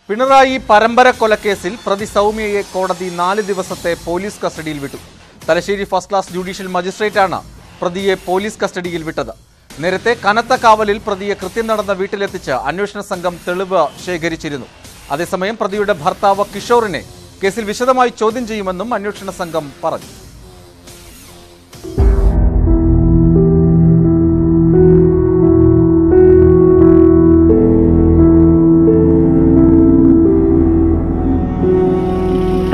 പിണറായി പരമ്പര കൊലക്കേസിൽ പ്രതി സൗമ്യയെ കോടതി 4 ദിവസത്തെ പോലീസ് കസ്റ്റഡിയിൽ വിട്ടു. തലശ്ശേരി ഫസ്റ്റ് ക്ലാസ് ജുഡീഷ്യൽ മജിസ്ട്രേറ്റാണ് പ്രതിയെ പോലീസ് കസ്റ്റഡിയിൽ വിട്ടത്. നേരത്തെ കനത്ത കാവലിൽ പ്രതിയെ കൃത്യം നടന്ന വീട്ടിലെത്തിച്ച് അന്വേഷണ സംഘം തെളിവ് ശേഖരിച്ചിരുന്നു. അതേസമയം പ്രതിയുടെ ഭർത്താവ് കിഷോറിനെ കേസിൽ വിശദമായി ചോദ്യം ചെയ്യുമെന്നും അന്വേഷണ സംഘം പറഞ്ഞു.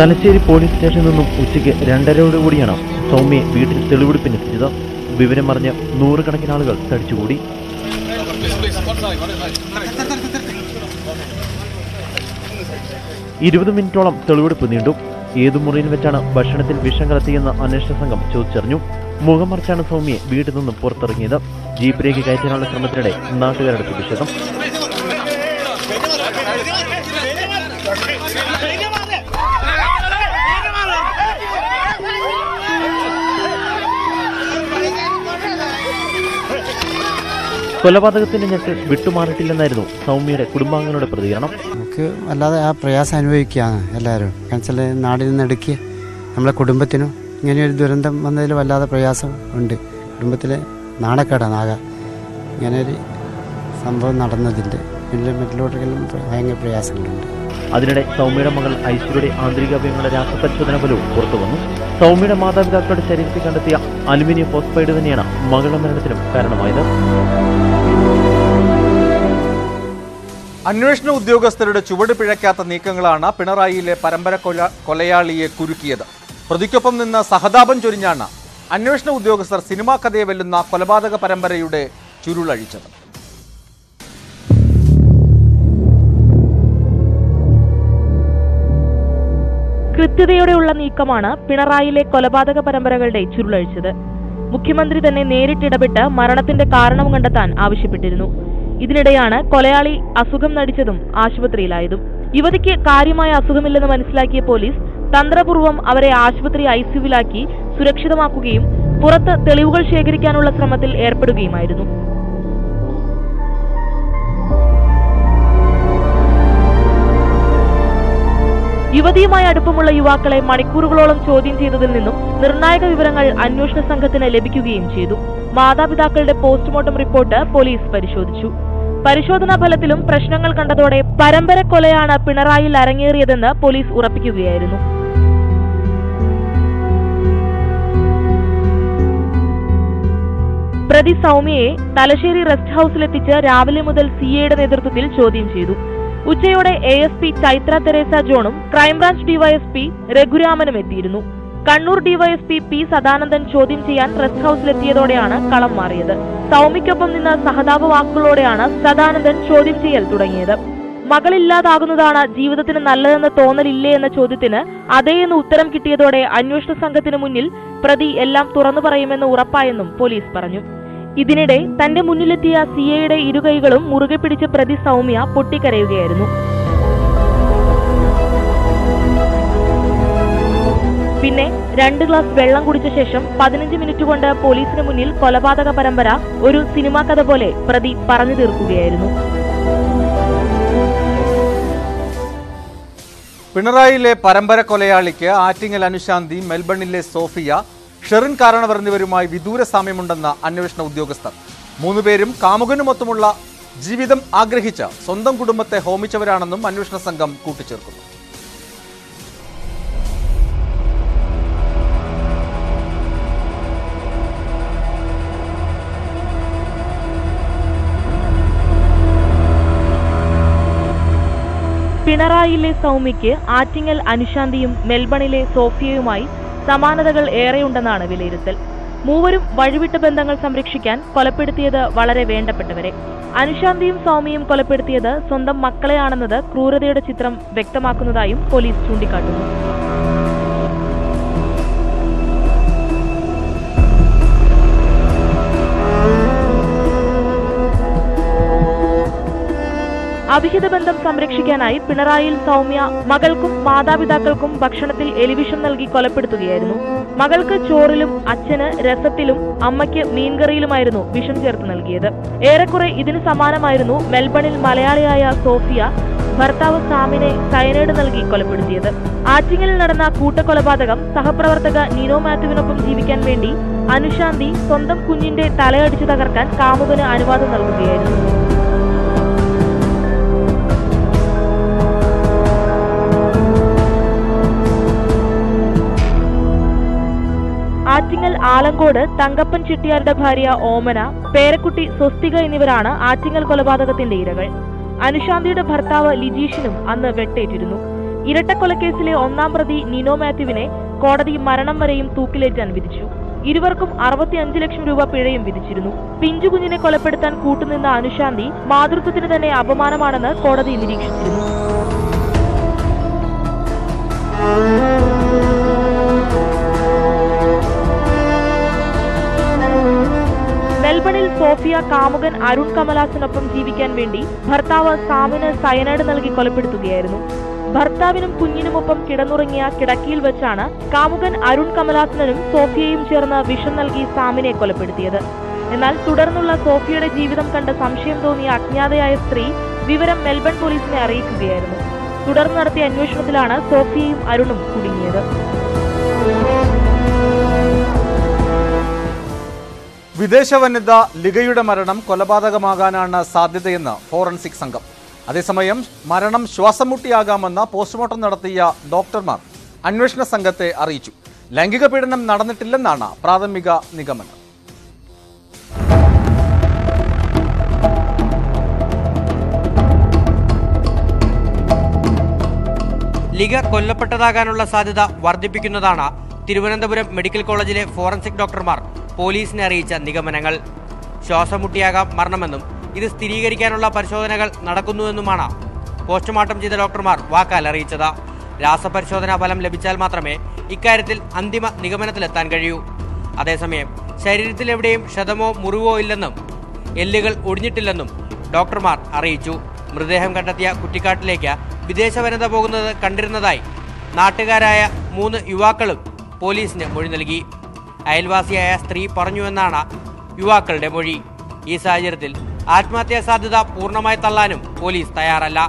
തലശ്ശേരി പോലീസ് സ്റ്റേഷനിൽ നിന്നും ഉച്ചയ്ക്ക് 2:30 സൗമ്യയെ വീട്ടിൽ തെളിവെടുപ്പിനെത്തിച്ചത്. വിവരമറിഞ്ഞ് നൂറുകണക്കിന് ആളുകൾ തടിച്ചുകൂടി. മിനിറ്റോളം തെളിവെടുപ്പ് നീണ്ടു. ഏതു മുറിയിൽ വെച്ചാണ് ഭക്ഷണത്തിൽ വിഷം കലർത്തിയെന്ന് അന്വേഷണ സംഘം ചോദിച്ചറിഞ്ഞു. മുഖം മറിച്ചാണ് സൗമ്യയെ വീട്ടിൽ നിന്നും പുറത്തിറങ്ങിയത്. ജീപ്പിലേക്ക് കയറ്റാനുള്ള ശ്രമത്തിനിടെ നാട്ടുകാരുടെ പ്രതിഷേധം. കൊലപാതകത്തിന്റെ ഞെട്ടിൽ വിട്ടുമാറിയിട്ടില്ലെന്നായിരുന്നു സൗമ്യയുടെ കുടുംബാംഗങ്ങളുടെ പ്രതികരണം. നമുക്ക് വല്ലാതെ ആ പ്രയാസം അനുഭവിക്കുകയാണ് എല്ലാവരും. കാരണം നാടിൽ നിന്നെടുക്കി നമ്മളെ കുടുംബത്തിനും ഇങ്ങനെയൊരു ദുരന്തം വന്നതിൽ വല്ലാതെ പ്രയാസം ഉണ്ട്. കുടുംബത്തിലെ നാണക്കേടാണ് ആകെ ഇങ്ങനെയൊരു സംഭവം നടന്നതിൻ്റെ. പിന്നെ മറ്റുള്ളവർക്കെല്ലാം ഭയങ്കര പ്രയാസങ്ങളുണ്ട്. അതിനിടെ സൗമ്യയുടെ മകൾ ഐശ്വര്യയുടെ ആന്തരിക അവയവങ്ങളുടെ രാസപരിശോധന ഫലവും പുറത്തുവന്നു. സൗമ്യയുടെ മാതാപിതാക്കളുടെ ശരീരത്തിൽ കണ്ടെത്തിയ അലുമിനിയം ഫോസ്ഫൈഡ് തന്നെയാണ് മകളുടെ മരണത്തിനും കാരണമായത്. അന്വേഷണ ഉദ്യോഗസ്ഥരുടെ ചുവട് പിഴയ്ക്കാത്ത നീക്കങ്ങളാണ് പിണറായിയിലെ പരമ്പര കൊലയാളിയെ കുരുക്കിയത്. പ്രതിക്കൊപ്പം നിന്ന് സഹതാപം ചൊരിഞ്ഞാണ് അന്വേഷണ ഉദ്യോഗസ്ഥർ സിനിമാ കഥയെ വെല്ലുന്ന കൊലപാതക പരമ്പരയുടെ ചുരുളഴിച്ചത്. കൃത്യതയോടെയുള്ള നീക്കമാണ് പിണറായിയിലെ കൊലപാതക പരമ്പരകളുടെ ചുരുളഴിച്ചത്. മുഖ്യമന്ത്രി തന്നെ നേരിട്ടിടപെട്ട് മരണത്തിന്റെ കാരണം കണ്ടെത്താൻ ആവശ്യപ്പെട്ടിരുന്നു. ഇതിനിടെയാണ് കൊലയാളി അസുഖം നടിച്ചതും ആശുപത്രിയിലായതും. യുവതിക്ക് കാര്യമായ അസുഖമില്ലെന്ന് മനസ്സിലാക്കിയ പോലീസ് തന്ത്രപൂർവ്വം അവരെ ആശുപത്രി ഐസിയുവിലാക്കി സുരക്ഷിതമാക്കുകയും പുറത്ത് തെളിവുകൾ ശേഖരിക്കാനുള്ള ശ്രമത്തിൽ ഏർപ്പെടുകയുമായിരുന്നു. യുവതിയുമായി അടുപ്പമുള്ള യുവാക്കളെ മണിക്കൂറുകളോളം ചോദ്യം ചെയ്തതിൽ നിന്നും നിർണായക വിവരങ്ങൾ അന്വേഷണ സംഘത്തിന് ലഭിക്കുകയും ചെയ്തു. മാതാപിതാക്കളുടെ പോസ്റ്റ്മോർട്ടം റിപ്പോർട്ട് പോലീസ് പരിശോധിച്ചു. പരിശോധനാ ഫലത്തിലും പ്രശ്നങ്ങൾ കണ്ടതോടെ പരമ്പര കൊലയാണ് പിണറായിയിൽ അരങ്ങേറിയതെന്ന് പോലീസ് ഉറപ്പിക്കുകയായിരുന്നു. പ്രതി സൗമ്യയെ തലശ്ശേരി റെസ്റ്റ് ഹൌസിലെത്തിച്ച് രാവിലെ മുതൽ സിഐയുടെ നേതൃത്വത്തിൽ ചോദ്യം ചെയ്തു. ഉച്ചയോടെ ASP ചൈത്ര തെരേസ ജോണും ക്രൈംബ്രാഞ്ച് ഡിവൈഎസ്പി രഘുരാമനും എത്തിയിരുന്നു. കണ്ണൂർ ഡിവൈഎസ്പി P സദാനന്ദൻ ചോദ്യം ചെയ്യാൻ റെസ്റ്റ് ഹൌസിലെത്തിയതോടെയാണ് കളം മാറിയത്. സൗമ്യയ്ക്കൊപ്പം നിന്ന് സഹതാപ വാക്കുകളോടെയാണ് സദാനന്ദൻ ചോദ്യം ചെയ്യൽ തുടങ്ങിയത്. മകളില്ലാതാകുന്നതാണ് ജീവിതത്തിന് നല്ലതെന്ന് തോന്നലില്ലേ എന്ന ചോദ്യത്തിന് അതേയെന്ന് ഉത്തരം കിട്ടിയതോടെ അന്വേഷണ സംഘത്തിന് മുന്നിൽ പ്രതി എല്ലാം തുറന്നു പറയുമെന്ന് ഉറപ്പായെന്നും പോലീസ് പറഞ്ഞു. ഇതിനിടെ തന്റെ മുന്നിലെത്തിയ സിഐയുടെ ഇരുകൈകളും മുറുകെ പിടിച്ച പ്രതി സൗമ്യ പൊട്ടിക്കരയുകയായിരുന്നു. പിന്നെ 2 ഗ്ലാസ് വെള്ളം കുടിച്ച ശേഷം 15 മിനിറ്റ് കൊണ്ട് പോലീസിന് മുന്നിൽ കൊലപാതക പരമ്പര ഒരു സിനിമാ കഥ പോലെ പ്രതി പറഞ്ഞു തീർക്കുകയായിരുന്നു. പിണറായിയിലെ പരമ്പര കൊലയാളിക്ക് ആറ്റിങ്ങൽ അനുശാന്തി, മെൽബണിലെ സോഫിയ, ഷെറിൻ കാരണവർ എന്നിവരുമായി വിദൂര സാമ്യമുണ്ടെന്ന് അന്വേഷണ ഉദ്യോഗസ്ഥർ. 3 പേരും കാമുകനുമൊത്തുമുള്ള ജീവിതം ആഗ്രഹിച്ച് സ്വന്തം കുടുംബത്തെ ഹോമിച്ചവരാണെന്നും അന്വേഷണ സംഘം കൂട്ടിച്ചേർക്കുന്നു. പിണറായിയിലെ സൗമ്യയ്ക്ക് ആറ്റിങ്ങൽ അനുശാന്തിയും മെൽബണിലെ സോഫിയയുമായി സമാനതകൾ ഏറെയുണ്ടെന്നാണ് വിലയിരുത്തൽ. മൂവരും വഴിവിട്ട ബന്ധങ്ങൾ സംരക്ഷിക്കാൻ കൊലപ്പെടുത്തിയത് വളരെ വേണ്ടപ്പെട്ടവരെ. അനുശാന്തിയും സൗമ്യയും കൊലപ്പെടുത്തിയത് സ്വന്തം മക്കളെയാണെന്നത് ക്രൂരതയുടെ ചിത്രം വ്യക്തമാക്കുന്നതായും പോലീസ് ചൂണ്ടിക്കാട്ടുന്നു. അവിഹിത ബന്ധം സംരക്ഷിക്കാനായി പിണറായിയിൽ സൗമ്യ മകൾക്കും മാതാപിതാക്കൾക്കും ഭക്ഷണത്തിൽ എലിവിഷം നൽകി കൊലപ്പെടുത്തുകയായിരുന്നു. മകൾക്ക് ചോറിലും അച്ഛന് രസത്തിലും അമ്മയ്ക്ക് മീൻകറിയിലുമായിരുന്നു വിഷം ചേർത്ത് നൽകിയത്. ഏറെക്കുറെ ഇതിന് സമാനമായിരുന്നു മെൽബണിൽ മലയാളിയായ സോഫിയ ഭർത്താവ് സാമിനെ സയനൈഡ് നൽകി കൊലപ്പെടുത്തിയത്. ആറ്റിങ്ങലിൽ നടന്ന കൂട്ടക്കൊലപാതകം സഹപ്രവർത്തക നിനോ മാത്യുവിനൊപ്പം ജീവിക്കാൻ വേണ്ടി അനുശാന്തി സ്വന്തം കുഞ്ഞിന്റെ തലയടിച്ചു തകർക്കാൻ കാമുകന് അനുവാദം നൽകുകയായിരുന്നു. ആറ്റിങ്ങൽ ആലങ്കോട് തങ്കപ്പൻ ചെട്ടിയാരുടെ ഭാര്യ ഓമന, പേരക്കുട്ടി സ്വസ്തിക എന്നിവരാണ് ആറ്റിങ്ങൽ കൊലപാതകത്തിന്റെ ഇരകൾ. അനുശാന്തിയുടെ ഭർത്താവ് ലിജീഷിനും അന്ന് വെട്ടേറ്റിരുന്നു. ഇരട്ടക്കൊലക്കേസിലെ ഒന്നാം പ്രതി നിനോ മാത്യുവിനെ കോടതി മരണം വരെയും തൂക്കിലേറ്റാൻ വിധിച്ചു. ഇരുവർക്കും 65 ലക്ഷം രൂപ പിഴയും വിധിച്ചിരുന്നു. പിഞ്ചുകുഞ്ഞിനെ കൊലപ്പെടുത്താൻ കൂട്ടുനിന്ന അനുശാന്തി മാതൃത്വത്തിന് തന്നെ അപമാനമാണെന്ന് കോടതി നിരീക്ഷിച്ചിരുന്നു. മെൽബണിൽ സോഫിയ കാമുകൻ അരുൺ കമലാസിനൊപ്പം ജീവിക്കാൻ വേണ്ടി ഭർത്താവ് സാമിന് സയനൈഡ് നൽകി കൊലപ്പെടുത്തുകയായിരുന്നു. ഭർത്താവിനും കുഞ്ഞിനുമൊപ്പം കിടന്നുറങ്ങിയ കിടക്കിയിൽ വെച്ചാണ് കാമുകൻ അരുൺ കമലാസനും സോഫിയയും ചേർന്ന് വിഷം നൽകി സാമിനെ കൊലപ്പെടുത്തിയത്. എന്നാൽ തുടർന്നുള്ള സോഫിയയുടെ ജീവിതം കണ്ട് സംശയം തോന്നിയ അജ്ഞാതയായ സ്ത്രീ വിവരം മെൽബൺ പോലീസിനെ അറിയിക്കുകയായിരുന്നു. തുടർന്ന് നടത്തിയ അന്വേഷണത്തിലാണ് സോഫിയയും അരുണും കുടുങ്ങിയത്. വിദേശ വനിത ലിഗയുടെ മരണം കൊലപാതകമാകാനാണ് സാധ്യതയെന്ന് ഫോറൻസിക് സംഘം. അതേസമയം മരണം ശ്വാസം മുട്ടിയാകാമെന്ന് പോസ്റ്റ്മോർട്ടം നടത്തിയ ഡോക്ടർമാർ അന്വേഷണ സംഘത്തെ അറിയിച്ചു. ലൈംഗിക പീഡനം നടന്നിട്ടില്ലെന്നാണ് പ്രാഥമിക നിഗമനം. ലിഗ കൊല്ലപ്പെട്ടതാകാനുള്ള സാധ്യത വർദ്ധിപ്പിക്കുന്നതാണ് തിരുവനന്തപുരം മെഡിക്കൽ കോളേജിലെ ഫോറൻസിക് ഡോക്ടർമാർ പോലീസിനെ അറിയിച്ച നിഗമനങ്ങൾ. ശ്വാസം മുട്ടിയാകാം മരണമെന്നും ഇത് സ്ഥിരീകരിക്കാനുള്ള പരിശോധനകൾ നടക്കുന്നുവെന്നുമാണ് പോസ്റ്റ്മോർട്ടം ചെയ്ത ഡോക്ടർമാർ വാക്കാൽ അറിയിച്ചത്. രാസപരിശോധനാ ഫലം ലഭിച്ചാൽ മാത്രമേ ഇക്കാര്യത്തിൽ അന്തിമ നിഗമനത്തിലെത്താൻ കഴിയൂ. അതേസമയം ശരീരത്തിലെവിടെയും ക്ഷതമോ മുറിവോ ഇല്ലെന്നും എല്ലുകൾ ഒടിഞ്ഞിട്ടില്ലെന്നും ഡോക്ടർമാർ അറിയിച്ചു. മൃതദേഹം കണ്ടെത്തിയ കുറ്റിക്കാട്ടിലേക്ക് വിദേശ വനിത പോകുന്നത് കണ്ടിരുന്നതായി നാട്ടുകാരായ 3 യുവാക്കളും പോലീസിന് മൊഴി നൽകി. അയൽവാസിയായ സ്ത്രീ പറഞ്ഞുവെന്നാണ് യുവാക്കളുടെ മൊഴി. ഈ സാഹചര്യത്തിൽ ആത്മഹത്യാ സാധ്യത പൂർണ്ണമായി തള്ളാനും പോലീസ് തയ്യാറല്ല.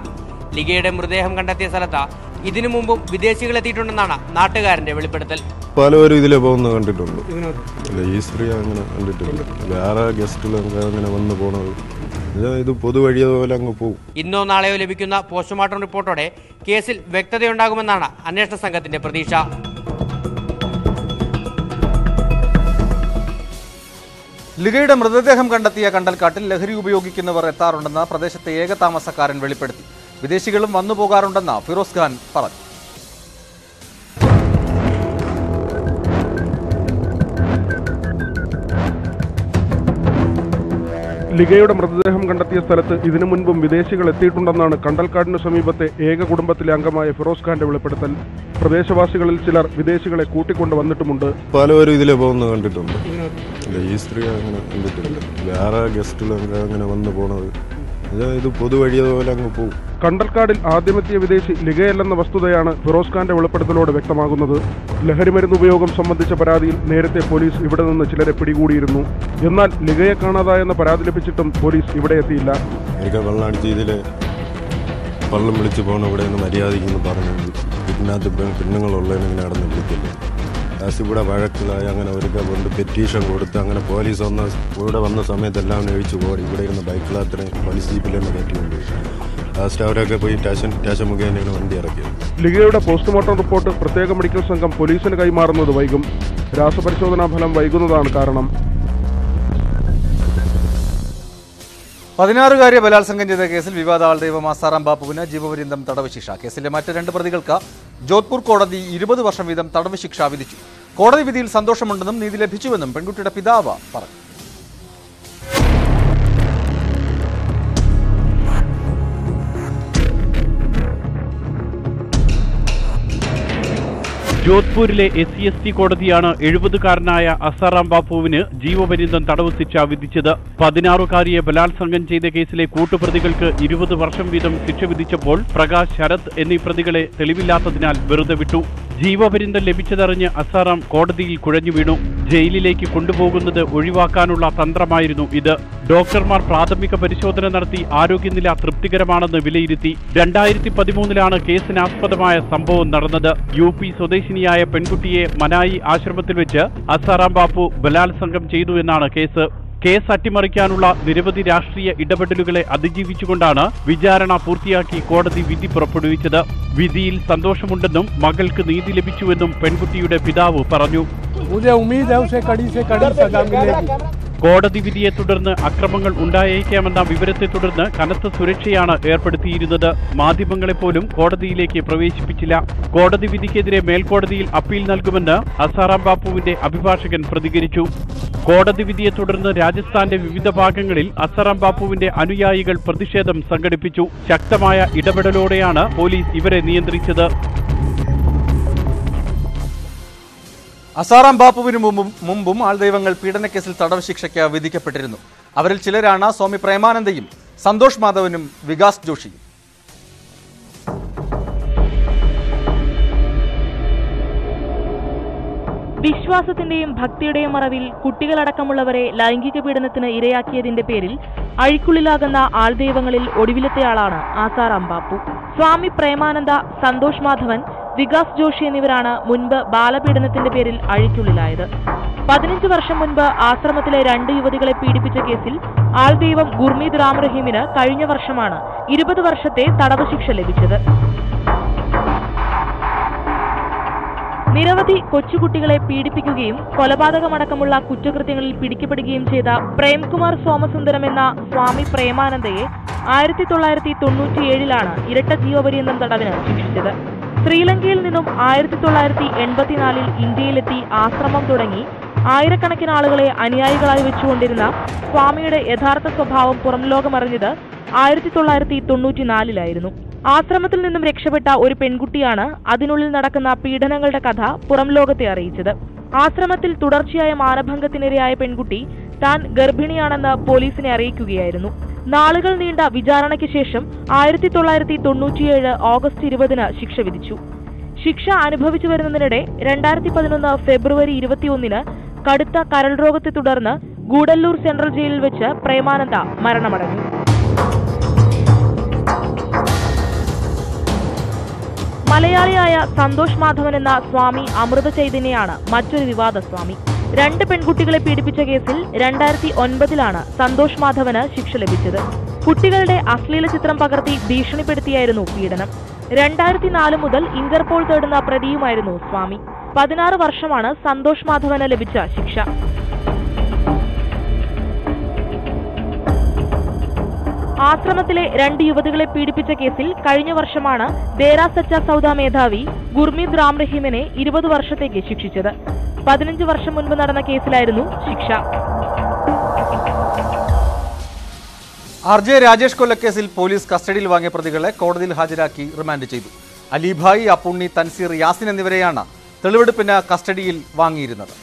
ലിഗയുടെ മൃതദേഹം കണ്ടെത്തിയ സ്ഥലത്ത് ഇതിനു മുമ്പും വിദേശികളെത്തിയിട്ടുണ്ടെന്നാണ് നാട്ടുകാരന്റെ വെളിപ്പെടുത്തൽ. പലവരും ഇതിലെ പോകുന്നത് കണ്ടിട്ടുണ്ട്. ഈ സ്ത്രീ അങ്ങനെ കണ്ടിട്ടില്ല. വേറെ ഗസ്റ്റുകൾ അങ്ങനെ വന്നു പോണത് ഇത് പൊതുവഴിയതുപോലെ അങ്ങ് പോകും. ഇന്നോ നാളെയോ ലഭിക്കുന്ന പോസ്റ്റ്മോർട്ടം റിപ്പോർട്ടോടെ കേസിൽ വ്യക്തതയുണ്ടാകുമെന്നാണ് അന്വേഷണ സംഘത്തിന്റെ പ്രതീക്ഷ. ലിഗയുടെ മൃതദേഹം കണ്ടെത്തിയ കണ്ടൽക്കാട്ടിൽ ലഹരി ഉപയോഗിക്കുന്നവർ എത്താറുണ്ടെന്ന് പ്രദേശത്തെ ഏക താമസക്കാരൻ വെളിപ്പെടുത്തി. വിദേശികളും വന്നു പോകാറുണ്ടെന്ന് ഫിറോസ് ഖാൻ പറഞ്ഞു. ലിഗയുടെ മൃതദേഹം കണ്ടെത്തിയ സ്ഥലത്ത് ഇതിനു മുൻപും വിദേശികൾ എത്തിയിട്ടുണ്ടെന്നാണ് കണ്ടൽക്കാടിനു സമീപത്തെ ഏക കുടുംബത്തിലെ അംഗമായ ഫിറോസ് ഖാന്റെ വെളിപ്പെടുത്തൽ. പ്രദേശവാസികളിൽ ചിലർ വിദേശികളെ കൂട്ടിക്കൊണ്ട് വന്നിട്ടുമുണ്ട്. പലവരും ഇതിലെ പോകുന്നത് കണ്ടിട്ടുണ്ട്. ഈ സ്ത്രീ അങ്ങനെ കണ്ടിട്ടില്ല. വേറെ ഗസ്റ്റുകൾ അങ്ങനെ വന്നു പോണത് ഇത് പൊതുവഴിയതുപോലെ അങ്ങ് പോകും. കണ്ടൽക്കാടിൽ ആദ്യമെത്തിയ വിദേശി ലിഗയല്ലെന്ന വസ്തുതയാണ് ഫിറോസ് ഖാന്റെ വെളിപ്പെടുത്തലോടെ വ്യക്തമാകുന്നത്. ലഹരിമരുന്ന് ഉപയോഗം സംബന്ധിച്ച പരാതിയിൽ നേരത്തെ പോലീസ് ഇവിടെ നിന്ന് ചിലരെ പിടികൂടിയിരുന്നു. എന്നാൽ ലിഗയെ കാണാതായെന്ന പരാതി ലഭിച്ചിട്ടും പോലീസ് ഇവിടെ എത്തിയില്ല. വെള്ളാണിച്ച് ഇതിലെ വള്ളം വിളിച്ചു പോകണം ഇവിടെ നിന്ന് മര്യാദയ്ക്കെന്ന് പറഞ്ഞു. ഇതിനകത്ത് പെണ്ണുങ്ങളുള്ളതിന് ഇങ്ങനെ നടന്ന് വിളിക്കില്ല. ഇവിടെ വഴക്കിലായി അങ്ങനെ ഒരു കൊണ്ട് പെറ്റീഷൻ കൊടുത്ത് അങ്ങനെ പോലീസ് ഇവിടെ വന്ന സമയത്തെല്ലാം ഒഴിച്ചു പോയി. ഇവിടെ ഇരുന്ന് ബൈക്കിലത്രയും പോലീസ് ജീപ്പിൽ തന്നെ കയറ്റിക്കൊണ്ട് ലാസ്റ്റ് അവരൊക്കെ പോയി സ്റ്റേഷൻ മുഖേനയാണ് വണ്ടി ഇറക്കിയത്. ലിഗയുടെ പോസ്റ്റ്മോർട്ടം റിപ്പോർട്ട് പ്രത്യേക മെഡിക്കൽ സംഘം പോലീസിന് കൈമാറുന്നത് വൈകും. രാസപരിശോധനാ ഫലം വൈകുന്നതാണ് കാരണം. 16-കാരിയെ ബലാത്സംഗം ചെയ്ത കേസിൽ വിവാദ ആൾദൈവം ആസാറാം ബാപ്പുവിന് ജീവപര്യന്തം തടവ് ശിക്ഷ. കേസിലെ മറ്റ് 2 പ്രതികൾക്ക് ജോധ്പൂർ കോടതി 20 വർഷം വീതം തടവ് ശിക്ഷ വിധിച്ചു. കോടതി വിധിയിൽ സന്തോഷമുണ്ടെന്നും നീതി ലഭിച്ചുവെന്നും പെൺകുട്ടിയുടെ പിതാവ് പറഞ്ഞു. ജോധ്പൂരിലെ SC/ST കോടതിയാണ് 70-കാരനായ ആസാറാം ബാപ്പുവിന് ജീവപര്യന്തം തടവ് ശിക്ഷ വിധിച്ചത്. 16-കാരിയെ ബലാത്സംഗം ചെയ്ത കേസിലെ കൂട്ടുപ്രതികൾക്ക് 20 വർഷം വീതം ശിക്ഷ വിധിച്ചപ്പോൾ പ്രകാശ്, ശരത് എന്നീ പ്രതികളെ തെളിവില്ലാത്തതിനാൽ വെറുതെ വിട്ടു. ജീവപര്യന്തം ലഭിച്ചതറിഞ്ഞ് ആസാറാം കോടതിയിൽ കുഴഞ്ഞു വീണു. ജയിലിലേക്ക് കൊണ്ടുപോകുന്നത് ഒഴിവാക്കാനുള്ള തന്ത്രമായിരുന്നു ഇത്. ഡോക്ടർമാർ പ്രാഥമിക പരിശോധന നടത്തി ആരോഗ്യനില തൃപ്തികരമാണെന്ന് വിലയിരുത്തി. 2013 കേസിനാസ്പദമായ സംഭവം നടന്നത്. UP സ്വദേശിനിയായ പെൺകുട്ടിയെ മനായി ആശ്രമത്തിൽ വെച്ച് അസാറാം ബാപ്പു ബലാത്സംഗം ചെയ്തു എന്നാണ് കേസ്. കേസ് അട്ടിമറിക്കാനുള്ള നിരവധി രാഷ്ട്രീയ ഇടപെടലുകളെ അതിജീവിച്ചുകൊണ്ടാണ് വിചാരണ പൂർത്തിയാക്കി കോടതി വിധി പുറപ്പെടുവിച്ചത്. വിധിയിൽ സന്തോഷമുണ്ടെന്നും മകൾക്ക് നീതി ലഭിച്ചുവെന്നും പെൺകുട്ടിയുടെ പിതാവ് പറഞ്ഞു. കോടതി വിധിയെ തുടർന്ന് അക്രമങ്ങൾ ഉണ്ടായേക്കാമെന്ന വിവരത്തെ തുടർന്ന് കനത്ത സുരക്ഷയാണ് ഏർപ്പെടുത്തിയിരുന്നത്. മാധ്യമങ്ങളെപ്പോലും കോടതിയിലേക്ക് പ്രവേശിപ്പിച്ചില്ല. കോടതി വിധിക്കെതിരെ മേൽക്കോടതിയിൽ അപ്പീൽ നൽകുമെന്ന് അസാറാം ബാപ്പുവിന്റെ അഭിഭാഷകൻ പ്രതികരിച്ചു. കോടതി വിധിയെ തുടർന്ന് രാജസ്ഥാന്റെ വിവിധ ഭാഗങ്ങളിൽ അസാറാം ബാപ്പുവിന്റെ അനുയായികൾ പ്രതിഷേധം സംഘടിപ്പിച്ചു. ശക്തമായ ഇടപെടലോടെയാണ് പോലീസ് ഇവരെ നിയന്ത്രിച്ചത്. അസാറാം ബാപ്പുവിന് മുമ്പും ആൾദൈവങ്ങൾ പീഡനക്കേസിൽ തടവ് ശിക്ഷയ്ക്ക് വിധിക്കപ്പെട്ടിരുന്നു. അവരിൽ ചിലരാണ് സ്വാമി പ്രേമാനന്ദയും സന്തോഷ് മാധവനും വികാസ് ജോഷിയും. വിശ്വാസത്തിന്റെയും ഭക്തിയുടെയും മറവിൽ കുട്ടികളടക്കമുള്ളവരെ ലൈംഗിക പീഡനത്തിന് ഇരയാക്കിയതിന്റെ പേരിൽ അഴിക്കുള്ളിലാകുന്ന ആൾദൈവങ്ങളിൽ ഒടുവിലത്തെയാളാണ് ആസാറാം ബാപ്പു. സ്വാമി പ്രേമാനന്ദ, സന്തോഷ് മാധവൻ, വികാസ് ജോഷി എന്നിവരാണ് മുൻപ് ബാലപീഡനത്തിന്റെ പേരിൽ അഴിക്കുള്ളിലായത്. 15 വർഷം മുൻപ് ആശ്രമത്തിലെ 2 യുവതികളെ പീഡിപ്പിച്ച കേസിൽ ആൾദൈവം ഗുർമീത് റാം റഹീമിന് കഴിഞ്ഞ വർഷമാണ് 20 വർഷത്തെ തടവ് ശിക്ഷ ലഭിച്ചത്. നിരവധി കൊച്ചുകുട്ടികളെ പീഡിപ്പിക്കുകയും കൊലപാതകമടക്കമുള്ള കുറ്റകൃത്യങ്ങളിൽ പിടിക്കപ്പെടുകയും ചെയ്ത പ്രേംകുമാർ സോമസുന്ദരം എന്ന സ്വാമി പ്രേമാനന്ദയെ 1997 ഇരട്ട ജീവപര്യന്തം തടവിന് ശിക്ഷിച്ചത്. ശ്രീലങ്കയിൽ നിന്നും 1984 ഇന്ത്യയിലെത്തി ആശ്രമം തുടങ്ങി ആയിരക്കണക്കിന് ആളുകളെ അനുയായികളായി വെച്ചുകൊണ്ടിരുന്ന സ്വാമിയുടെ യഥാർത്ഥ സ്വഭാവം പുറം ലോകമറിഞ്ഞത് 1994 ആശ്രമത്തിൽ നിന്നും രക്ഷപ്പെട്ട ഒരു പെൺകുട്ടിയാണ് അതിനുള്ളിൽ നടക്കുന്ന പീഡനങ്ങളുടെ കഥ പുറം ലോകത്തെ അറിയിച്ചത്. ആശ്രമത്തിൽ തുടർച്ചയായ മാനഭംഗത്തിനിരയായ പെൺകുട്ടി താൻ ഗർഭിണിയാണെന്ന് പോലീസിനെ അറിയിക്കുകയായിരുന്നു. നാളുകൾ നീണ്ട വിചാരണയ്ക്ക് ശേഷം 1997 ഓഗസ്റ്റ് 20 ശിക്ഷ വിധിച്ചു. ശിക്ഷ അനുഭവിച്ചു വരുന്നതിനിടെ 2011 ഫെബ്രുവരി 21 കടുത്ത കരൾ രോഗത്തെ തുടർന്ന് ഗൂഡല്ലൂർ സെൻട്രൽ ജയിലിൽ വെച്ച് പ്രേമാനന്ദ മരണമടഞ്ഞു. മലയാളിയായ സന്തോഷ് മാധവൻ എന്ന സ്വാമി അമൃത ചൈതന്യയാണ് മറ്റൊരു വിവാദ സ്വാമി. 2 പെൺകുട്ടികളെ പീഡിപ്പിച്ച കേസിൽ 2009 സന്തോഷ് മാധവന് ശിക്ഷ ലഭിച്ചത്. കുട്ടികളുടെ അശ്ലീല ചിത്രം പകർത്തി ഭീഷണിപ്പെടുത്തിയായിരുന്നു പീഡനം. 2004 മുതൽ ഇന്റർപോൾ തേടുന്ന പ്രതിയുമായിരുന്നു സ്വാമി. 16 വർഷമാണ് സന്തോഷ് മാധവന് ലഭിച്ച ശിക്ഷ. ആശ്രമത്തിലെ 2 യുവതികളെ പീഡിപ്പിച്ച കേസിൽ കഴിഞ്ഞ വർഷമാണ് ദേരാ സച്ച സൗദ മേധാവി ഗുർമീത് റാം റഹീമിനെ 20 വർഷത്തേക്ക് ശിക്ഷിച്ചത്. 15 വർഷം മുൻപ് നടന്ന കേസിലായിരുന്നു ശിക്ഷ. RJ രാജേഷ് കൊലക്കേസിൽ പോലീസ് കസ്റ്റഡിയിൽ വാങ്ങിയ പ്രതികളെ കോടതിയിൽ ഹാജരാക്കി റിമാൻഡ് ചെയ്തു. അലിഭായ്, അപ്പുണ്ണി, തൻസീർ, യാസിൻ എന്നിവരെയാണ് തെളിവെടുപ്പിന് കസ്റ്റഡിയിൽ വാങ്ങിയിരുന്നത്.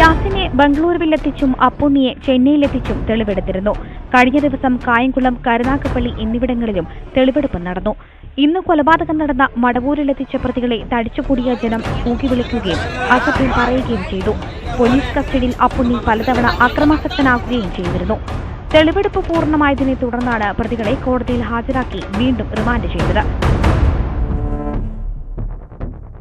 യാസിനെ ബംഗളൂരുവിലെത്തിച്ചും അപ്പുണ്ണിയെ ചെന്നൈയിലെത്തിച്ചും തെളിവെടുത്തിരുന്നു. കഴിഞ്ഞ ദിവസം കായംകുളം, കരുനാഗപ്പള്ളി എന്നിവിടങ്ങളിലും തെളിവെടുപ്പ് നടന്നു. ഇന്ന് കൊലപാതകം നടന്ന മടവൂരിലെത്തിച്ച പ്രതികളെ തടിച്ചുകൂടിയ ജനം ഊക്കി വിളിക്കുകയും അസഭ്യം പറയുകയും ചെയ്തു. പോലീസ് കസ്റ്റഡിയിൽ അപ്പുണ്ണി പലതവണ അക്രമാസക്തനാകുകയും ചെയ്തിരുന്നു. തെളിവെടുപ്പ് പൂർണ്ണമായതിനെ തുടർന്നാണ് പ്രതികളെ കോടതിയിൽ ഹാജരാക്കി വീണ്ടും റിമാൻഡ് ചെയ്തത്.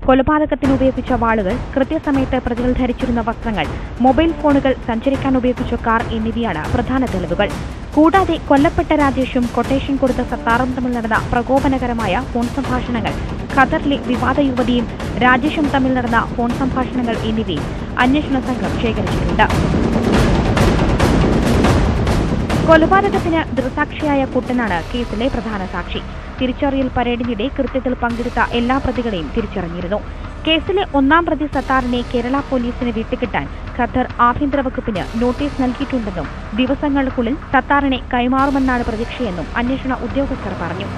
കൊലപാതകത്തിന് ഉപയോഗിച്ച വാളുകൾ, കൃത്യസമയത്ത് പ്രതികൾ ധരിച്ചിരുന്ന വസ്ത്രങ്ങൾ, മൊബൈൽ ഫോണുകൾ, സഞ്ചരിക്കാൻ ഉപയോഗിച്ച കാർ എന്നിവയാണ് പ്രധാന തെളിവുകൾ. കൂടാതെ കൊല്ലപ്പെട്ട രാജേഷും കൊട്ടേഷൻ കൊടുത്ത സത്താറും തമ്മിൽ നടന്ന പ്രകോപനകരമായ ഫോൺ സംഭാഷണങ്ങൾ, ഖത്തറിലെ വിവാദ യുവതിയും രാജേഷും തമ്മിൽ നടന്ന ഫോൺ സംഭാഷണങ്ങൾ എന്നിവയും അന്വേഷണ സംഘം ശേഖരിച്ചിട്ടുണ്ട്. കൊലപാതകത്തിന് ദൃക്സാക്ഷിയായ കുട്ടനാണ് കേസിലെ പ്രധാന സാക്ഷി. തിരിച്ചറിയൽ പരേഡിനിടെ കൃത്യത്തിൽ പങ്കെടുത്ത എല്ലാ പ്രതികളെയും തിരിച്ചറിഞ്ഞിരുന്നു. കേസിലെ 1-ാം പ്രതി സത്താറിനെ കേരള പോലീസിന് വിട്ടുകിട്ടാൻ ഖത്തർ ആഭ്യന്തര വകുപ്പിന് നോട്ടീസ് നൽകിയിട്ടുണ്ടെന്നും ദിവസങ്ങൾക്കുള്ളിൽ സത്താറിനെ കൈമാറുമെന്നാണ് പ്രതീക്ഷയെന്നും അന്വേഷണ ഉദ്യോഗസ്ഥർ പറഞ്ഞു.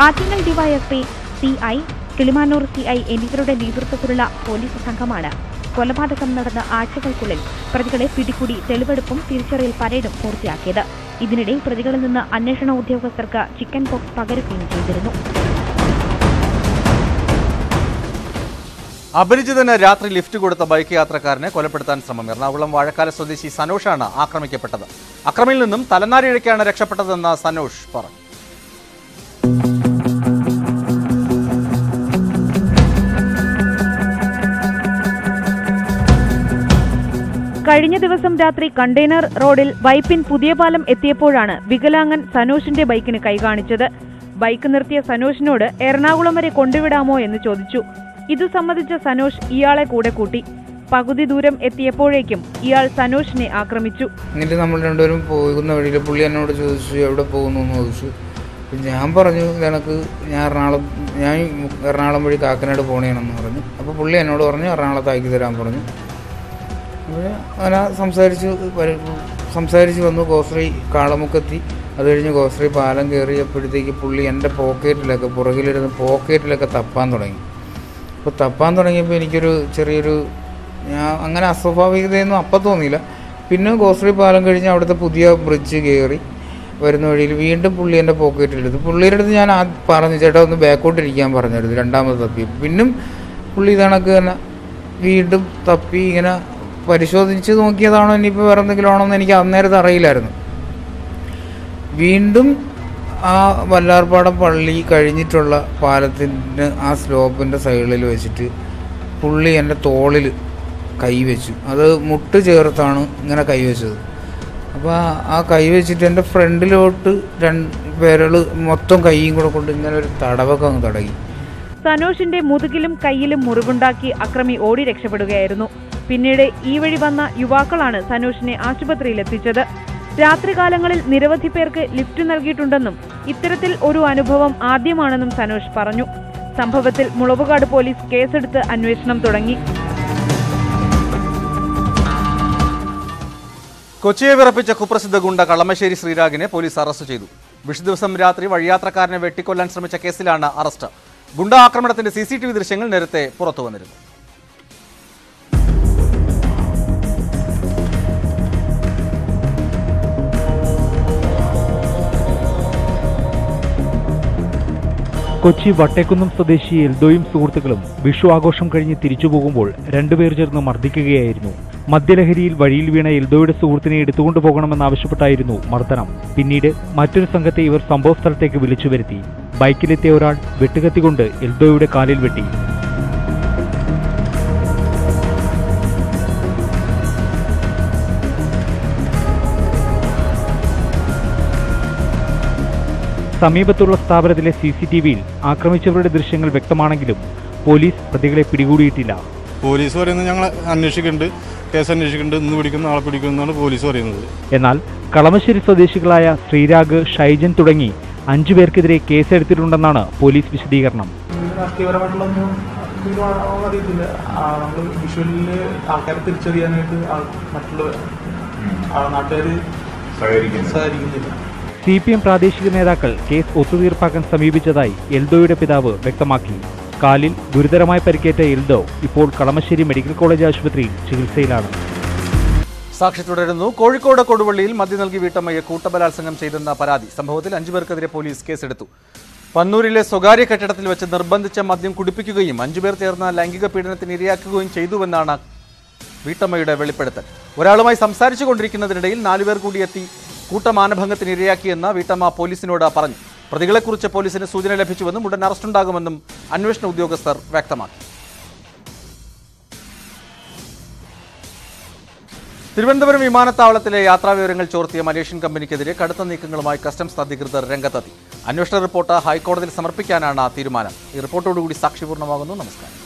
Attingal DYSP, CI, Kilimanoor CI എന്നിവരുടെ നേതൃത്വത്തിലുള്ള പോലീസ് സംഘമാണ് കൊലപാതകം നടന്ന ആഴ്ചകൾക്കുള്ളിൽ പ്രതികളെ പിടികൂടി തെളിവെടുപ്പും തിരിച്ചറിയൽ പരേഡും പൂർത്തിയാക്കിയത്. ഇതിനിടെ പ്രതികളിൽ നിന്ന് അന്വേഷണ ഉദ്യോഗസ്ഥർക്ക് ചിക്കൻ പോക്സ് പകരുകയും ചെയ്തിരുന്നു. അപരിചിതന് രാത്രി ലിഫ്റ്റ് കൊടുത്ത ബൈക്ക് യാത്രക്കാരനെ കൊലപ്പെടുത്താൻ ശ്രമം. എറണാകുളം വാഴക്കാല സ്വദേശി സനോഷാണ് ആക്രമിക്കപ്പെട്ടത്. അക്രമിയിൽ നിന്നും തലനാരിഴയ്ക്കാണ് രക്ഷപ്പെട്ടതെന്ന് സനോഷ് പറഞ്ഞു. കഴിഞ്ഞ ദിവസം രാത്രി കണ്ടെയ്നർ റോഡിൽ വൈപ്പിൻ പുതിയ പാലം എത്തിയപ്പോഴാണ് വികലാംഗൻ സനോഷിന്റെ ബൈക്കിന് കൈകാണിച്ചത്. ബൈക്ക് നിർത്തിയ സനോഷിനോട് എറണാകുളം വരെ കൊണ്ടുവിടാമോ എന്ന് ചോദിച്ചു. ഇതു സംബന്ധിച്ച സനോഷ് ഇയാളെ കൂടെ കൂട്ടി. പകുതി ദൂരം എത്തിയപ്പോഴേക്കും ഇയാൾ സനോഷിനെ ആക്രമിച്ചു. എന്നിട്ട് നമ്മൾ രണ്ടുപേരും പോകുന്ന വഴിയിൽ പുള്ളി എന്നോട് ചോദിച്ചു എവിടെ പോകുന്നു എന്ന് ചോദിച്ചു. ഞാൻ പറഞ്ഞു എനിക്ക് ഞാൻ എറണാകുളം വഴി കാക്കനാട് പോകണേണെന്ന് പറഞ്ഞു. അപ്പോൾ പുള്ളി എന്നോട് പറഞ്ഞു എറണാകുളത്താക്കി തരാൻ പറഞ്ഞു. അങ്ങനെ സംസാരിച്ച് വന്നു. ഗോശ്രീ കാളമുക്കെത്തി. അത് കഴിഞ്ഞ് ഗോശ്രീ പാലം കയറിയപ്പോഴത്തേക്ക് പുള്ളി എൻ്റെ പുറകിലിരുന്ന് പോക്കറ്റിലൊക്കെ തപ്പാൻ തുടങ്ങി. അപ്പോൾ തപ്പാൻ തുടങ്ങിയപ്പോൾ എനിക്കൊരു ഞാൻ അങ്ങനെ അസ്വാഭാവികതയൊന്നും അപ്പം തോന്നിയില്ല. പിന്നെ ഗോശ്രീ പാലം കഴിഞ്ഞ് അവിടുത്തെ പുതിയ ബ്രിഡ്ജ് കയറി വരുന്ന വഴിയിൽ വീണ്ടും പുള്ളി എൻ്റെ പോക്കറ്റിലെടുത്തു. പുള്ളിയുടെ അടുത്ത് ഞാൻ പറഞ്ഞു ചേട്ടാ ഒന്ന് ബാക്കോട്ടിരിക്കാൻ പറഞ്ഞിരുന്നു. രണ്ടാമത് തപ്പി പിന്നും പുള്ളി ഇതണക്ക് തന്നെ വീണ്ടും തപ്പി ഇങ്ങനെ പരിശോധിച്ച് നോക്കിയതാണോ ഇനിയിപ്പോൾ വേറെ എന്തെങ്കിലും ആണോ എന്ന് എനിക്ക് അന്നേരത്ത് അറിയില്ലായിരുന്നു. വീണ്ടും ആ വല്ലാർപാടം പള്ളി കഴിഞ്ഞിട്ടുള്ള പാലത്തിൻ്റെ ആ സ്ലോപ്പിൻ്റെ സൈഡിൽ വെച്ചിട്ട് പുള്ളി എൻ്റെ തോളിൽ കൈവച്ചു. അത് മുട്ട് ചേർത്താണ് ഇങ്ങനെ കൈവച്ചത്. അപ്പോൾ ആ കൈവച്ചിട്ട് എൻ്റെ ഫ്രണ്ടിലോട്ട് വിരൽ മൊത്തം കൈയും കൂടെ കൊണ്ട് ഇങ്ങനെ ഒരു തടവൊക്കെ അങ്ങ് തടകി. സനോഷിന്റെ മുതുകിലും കൈയിലും മുറിവുണ്ടാക്കി അക്രമി ഓടി രക്ഷപ്പെടുകയായിരുന്നു. പിന്നീട് ഈ വഴി വന്ന യുവാക്കളാണ് സനോഷിനെ ആശുപത്രിയിലെത്തിച്ചത്. രാത്രികാലങ്ങളിൽ നിരവധി പേർക്ക് ലിഫ്റ്റ് നൽകിയിട്ടുണ്ടെന്നും ഇത്തരത്തിൽ ഒരു അനുഭവം ആദ്യമാണെന്നും സനോഷ് പറഞ്ഞു. സംഭവത്തിൽ മുളവുകാട് പോലീസ് കേസെടുത്ത് അന്വേഷണം തുടങ്ങി. കൊച്ചിയെ വിറപ്പിച്ച കുപ്രസിദ്ധ ഗുണ്ട കളമശ്ശേരി ശ്രീരാഗിനെ പോലീസ് അറസ്റ്റ് ചെയ്തു. വിഷുദിവസം രാത്രി വഴിയാത്രക്കാരനെ വെട്ടിക്കൊല്ലാൻ ശ്രമിച്ച കേസിലാണ് അറസ്റ്റ്. ഗുണ്ട ആക്രമണത്തിന്റെ CCTV ദൃശ്യങ്ങൾ നേരത്തെ പുറത്തുവന്നിരുന്നു. കൊച്ചി വട്ടേക്കുന്നം സ്വദേശി എൽദോയും സുഹൃത്തുക്കളും വിഷു ആഘോഷം കഴിഞ്ഞ് തിരിച്ചു പോകുമ്പോൾ രണ്ടുപേർ ചേർന്ന് മർദ്ദിക്കുകയായിരുന്നു. മദ്യലഹരിയിൽ വഴിയിൽ വീണ എൽദോയുടെ സുഹൃത്തിനെ എടുത്തുകൊണ്ടുപോകണമെന്നാവശ്യപ്പെട്ടായിരുന്നു മർദ്ദനം. പിന്നീട് മറ്റൊരു സംഘത്തെ ഇവർ സംഭവസ്ഥലത്തേക്ക് വിളിച്ചു വരുത്തി. ബൈക്കിലെത്തിയ ഒരാൾ വെട്ടുകത്തിക്കൊണ്ട് എൽദോയുടെ കാലിൽ വെട്ടി. സമീപത്തുള്ള സ്ഥാപനത്തിലെ CCTVയിൽ ആക്രമിച്ചവരുടെ ദൃശ്യങ്ങൾ വ്യക്തമാണെങ്കിലും പോലീസ് പ്രതികളെ പിടികൂടിയിട്ടില്ല. പോലീസ് പറയുന്നത് ഞങ്ങൾ അന്വേഷിക്കുന്നുണ്ട്, കേസ് അന്വേഷിക്കുന്നുണ്ട്, ഇന്ന് പിടിക്കുന്ന ആളെ പിടിക്കുമെന്നാണ് പോലീസ് പറയുന്നത്. എന്നാൽ കളമശ്ശേരി സ്വദേശികളായ ശ്രീരാഗ്, ഷൈജൻ തുടങ്ങി 5 പേർക്കെതിരെ കേസെടുത്തിട്ടുണ്ടെന്നാണ് പോലീസ് വിശദീകരണം. ആൾക്കാരെ തിരിച്ചറിയാനായിട്ട് മറ്റുള്ള നാട്ടുകാർ സഹകരിക്കുന്നില്ല. CPM പ്രാദേശിക നേതാക്കൾ കേസ് ഒത്തുതീർപ്പാക്കാൻ സമീപിച്ചതായി എൽദോയുടെ പിതാവ് വ്യക്തമാക്കി. കാലിൽ ഗുരുതരമായി പരിക്കേറ്റ എൽദോ ഇപ്പോൾ കളമശ്ശേരി മെഡിക്കൽ കോളേജ് ആശുപത്രിയിൽ ചികിത്സയിലാണ്. സാക്ഷി തുടരുന്നു. കോഴിക്കോട് കൊടുവള്ളിയിൽ മദ്യം നൽകി വീട്ടമ്മയെ കൂട്ടബലാത്സംഗം ചെയ്തെന്ന പരാതി. സംഭവത്തിൽ 5 പേർക്കെതിരെ പോലീസ് കേസെടുത്തു. പന്നൂരിലെ സ്വകാര്യ കെട്ടിടത്തിൽ വെച്ച് നിർബന്ധിച്ച മദ്യം കുടിപ്പിക്കുകയും 5 പേർ ചേർന്ന് ലൈംഗിക പീഡനത്തിന് ഇരയാക്കുകയും ചെയ്തുവെന്നാണ് വീട്ടമ്മയുടെ വെളിപ്പെടുത്തൽ. ഒരാളുമായി സംസാരിച്ചു കൊണ്ടിരിക്കുന്നതിനിടയിൽ 4 പേർ കൂടിയെത്തി കൂട്ടമാനഭംഗത്തിന് ഇരയാക്കിയെന്ന് വീട്ടമ്മ പോലീസിനോട് പറഞ്ഞു. പ്രതികളെക്കുറിച്ച് പോലീസിന് സൂചന ലഭിച്ചുവെന്നും ഉടൻ അറസ്റ്റുണ്ടാകുമെന്നും അന്വേഷണ ഉദ്യോഗസ്ഥർ വ്യക്തമാക്കി. തിരുവനന്തപുരം വിമാനത്താവളത്തിലെ യാത്രാവിവരങ്ങൾ ചോർത്തിയ മലേഷ്യൻ കമ്പനിക്കെതിരെ കടുത്ത നീക്കങ്ങളുമായി കസ്റ്റംസ് അധികൃതർ രംഗത്തെത്തി. അന്വേഷണ റിപ്പോർട്ട് ഹൈക്കോടതിയിൽ സമർപ്പിക്കാനാണ് തീരുമാനം. ഈ റിപ്പോർട്ടോടുകൂടി സാക്ഷി പൂർണ്ണമാകുന്നു. നമസ്കാരം.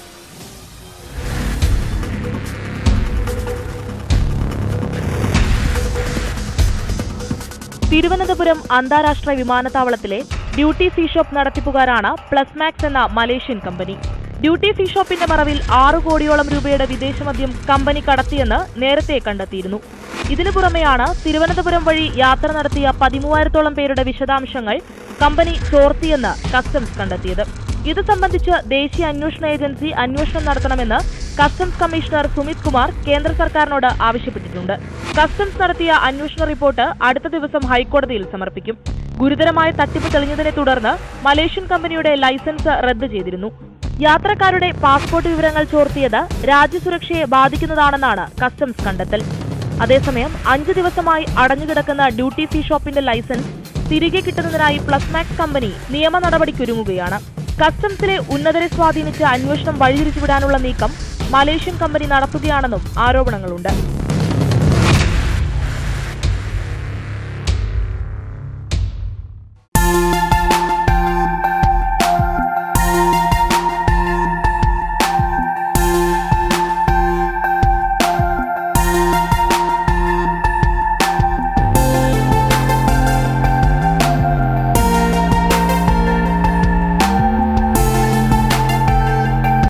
തിരുവനന്തപുരം അന്താരാഷ്ട്ര വിമാനത്താവളത്തിലെ ഡ്യൂട്ടി ഫ്രീ ഷോപ്പ് നടത്തിപ്പുകാരാണ് പ്ലസ് മാക്സ് എന്ന മലേഷ്യൻ കമ്പനി. ഡ്യൂട്ടി ഫ്രീ ഷോപ്പിന്റെ മറവിൽ 6 കോടിയോളം രൂപയുടെ വിദേശമദ്യം കമ്പനി കടത്തിയെന്ന് നേരത്തെ കണ്ടെത്തിയിരുന്നു. ഇതിനു പുറമെയാണ് തിരുവനന്തപുരം വഴി യാത്ര നടത്തിയ 13,000-ഓളം പേരുടെ വിശദാംശങ്ങൾ കമ്പനി ചോർത്തിയെന്ന് കസ്റ്റംസ് കണ്ടെത്തിയത്. ഇത് സംബന്ധിച്ച് ദേശീയ അന്വേഷണ ഏജൻസി അന്വേഷണം നടത്തണമെന്ന് കസ്റ്റംസ് കമ്മീഷണർ സുമിത് കുമാർ കേന്ദ്ര സർക്കാരിനോട് ആവശ്യപ്പെട്ടിട്ടുണ്ട്. കസ്റ്റംസ് നടത്തിയ അന്വേഷണ റിപ്പോർട്ട് അടുത്ത ദിവസം ഹൈക്കോടതിയിൽ സമർപ്പിക്കും. ഗുരുതരമായ തട്ടിപ്പ് തെളിഞ്ഞതിനെ തുടർന്ന് മലേഷ്യൻ കമ്പനിയുടെ ലൈസൻസ് റദ്ദ് ചെയ്തിരുന്നു. യാത്രക്കാരുടെ പാസ്പോർട്ട് വിവരങ്ങൾ ചോർത്തിയത് രാജ്യസുരക്ഷയെ ബാധിക്കുന്നതാണെന്നാണ് കസ്റ്റംസ് കണ്ടെത്തൽ. അതേസമയം 5 ദിവസമായി അടഞ്ഞുകിടക്കുന്ന ഡ്യൂട്ടി ഫ്രീ ഷോപ്പിന്റെ ലൈസൻസ് തിരികെ കിട്ടുന്നതിനായി പ്ലസ്മാക്സ് കമ്പനി നിയമ നടപടിക്കൊരുങ്ങുകയാണ്. കസ്റ്റംസിലെ ഉന്നതരെ സ്വാധീനിച്ച് അന്വേഷണം വഴിതിരിച്ചുവിടാനുള്ള നീക്കം മലേഷ്യൻ കമ്പനി നടത്തുകയാണെന്നും ആരോപണങ്ങളുണ്ട്.